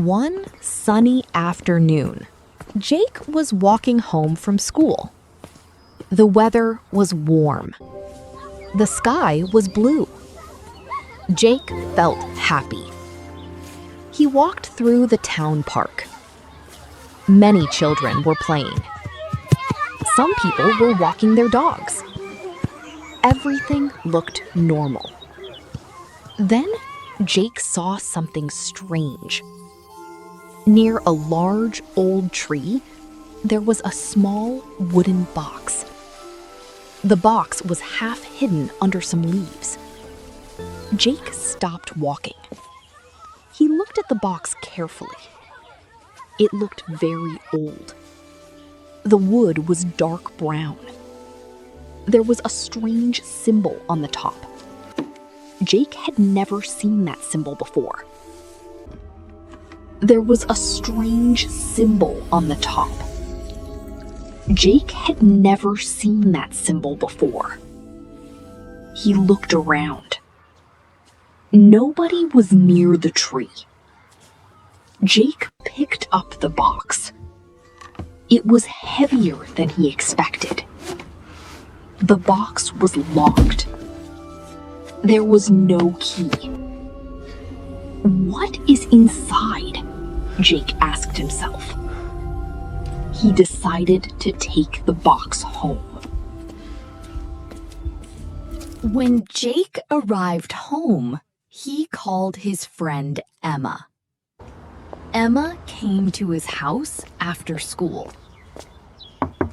One sunny afternoon, Jake was walking home from school. The weather was warm. The sky was blue. Jake felt happy. He walked through the town park. Many children were playing. Some people were walking their dogs. Everything looked normal. Then Jake saw something strange. Near a large old tree, there was a small wooden box. The box was half hidden under some leaves. Jake stopped walking. He looked at the box carefully. It looked very old. The wood was dark brown. There was a strange symbol on the top. Jake had never seen that symbol before. There was a strange symbol on the top. Jake had never seen that symbol before. He looked around. Nobody was near the tree. Jake picked up the box. It was heavier than he expected. The box was locked. There was no key. What is inside? Jake asked himself. He decided to take the box home. When Jake arrived home, he called his friend Emma. Emma came to his house after school.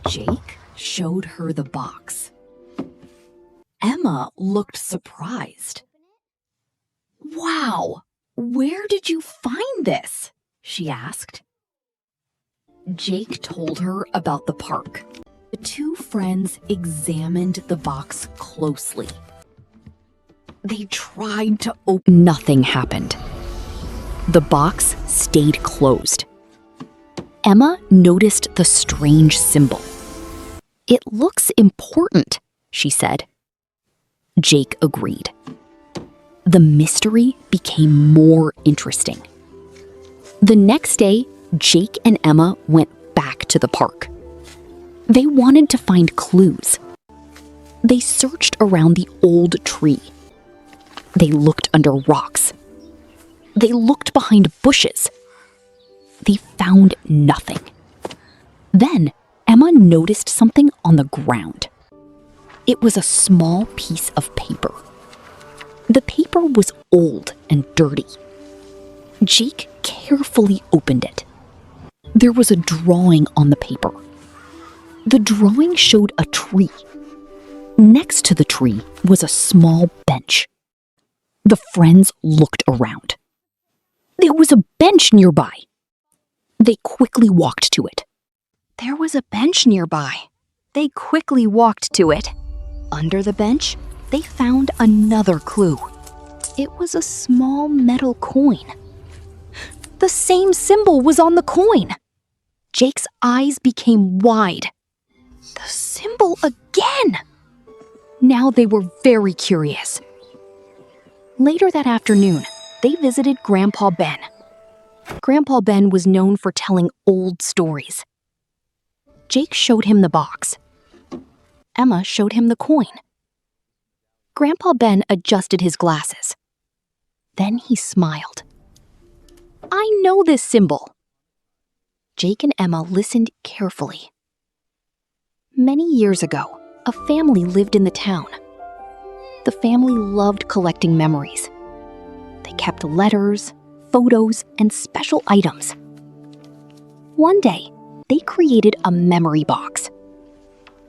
Jake showed her the box. Emma looked surprised. "Wow, where did you find this?" she asked. Jake told her about the park. The two friends examined the box closely. They tried to open. Nothing happened. The box stayed closed. Emma noticed the strange symbol. "It looks important," she said. Jake agreed. The mystery became more interesting. The next day, Jake and Emma went back to the park. They wanted to find clues. They searched around the old tree. They looked under rocks. They looked behind bushes. They found nothing. Then Emma noticed something on the ground. It was a small piece of paper. The paper was old and dirty. Jake carefully opened it. There was a drawing on the paper. The drawing showed a tree. Next to the tree was a small bench. The friends looked around. There was a bench nearby. They quickly walked to it. There was a bench nearby. They quickly walked to it. Under the bench, they found another clue. It was a small metal coin. The same symbol was on the coin. Jake's eyes became wide. The symbol again! Now they were very curious. Later that afternoon, they visited Grandpa Ben. Grandpa Ben was known for telling old stories. Jake showed him the box. Emma showed him the coin. Grandpa Ben adjusted his glasses. Then he smiled. "I know this symbol." Jake and Emma listened carefully. Many years ago, a family lived in the town. The family loved collecting memories. They kept letters, photos, and special items. One day, they created a memory box.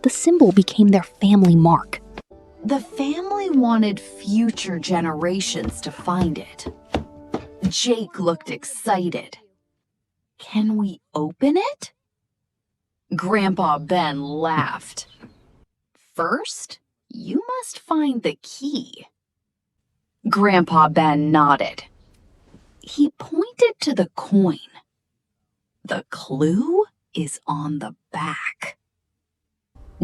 The symbol became their family mark. The family wanted future generations to find it. Jake looked excited. "Can we open it?" Grandpa Ben laughed. "First, you must find the key." Grandpa Ben nodded. He pointed to the coin. "The clue is on the back."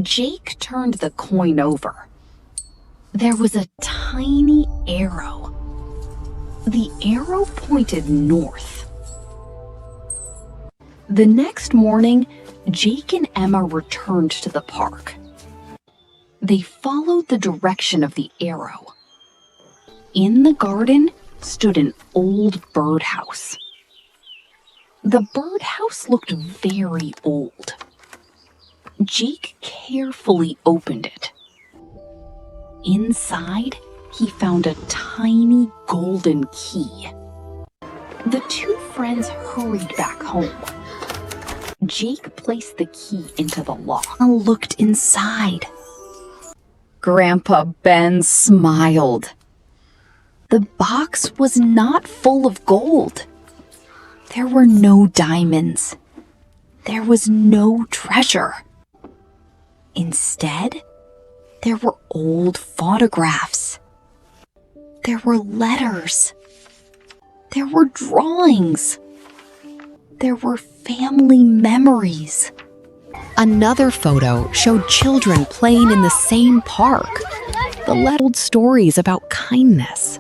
Jake turned the coin over. There was a tiny arrow. The arrow pointed north. The next morning, Jake and Emma returned to the park. They followed the direction of the arrow. In the garden stood an old birdhouse. The birdhouse looked very old. Jake carefully opened it. Inside, he found a tiny golden key. The two friends hurried back home. Jake placed the key into the lock and looked inside. Grandpa Ben smiled. The box was not full of gold. There were no diamonds. There was no treasure. Instead, there were old photographs. There were letters. There were drawings. There were family memories. Another photo showed children playing in the same park. The letters told stories about kindness.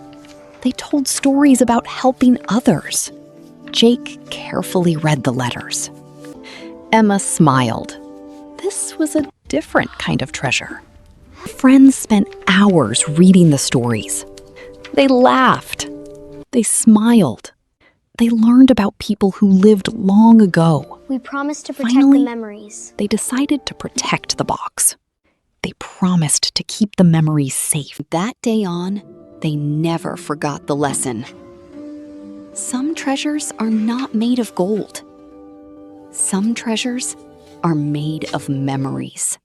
They told stories about helping others. Jake carefully read the letters. Emma smiled. This was a different kind of treasure. Friends spent hours reading the stories. They laughed. They smiled. They learned about people who lived long ago. We promised to protect Finally, the memories. They decided to protect the box. They promised to keep the memories safe. That day on, they never forgot the lesson. Some treasures are not made of gold. Some treasures are made of memories.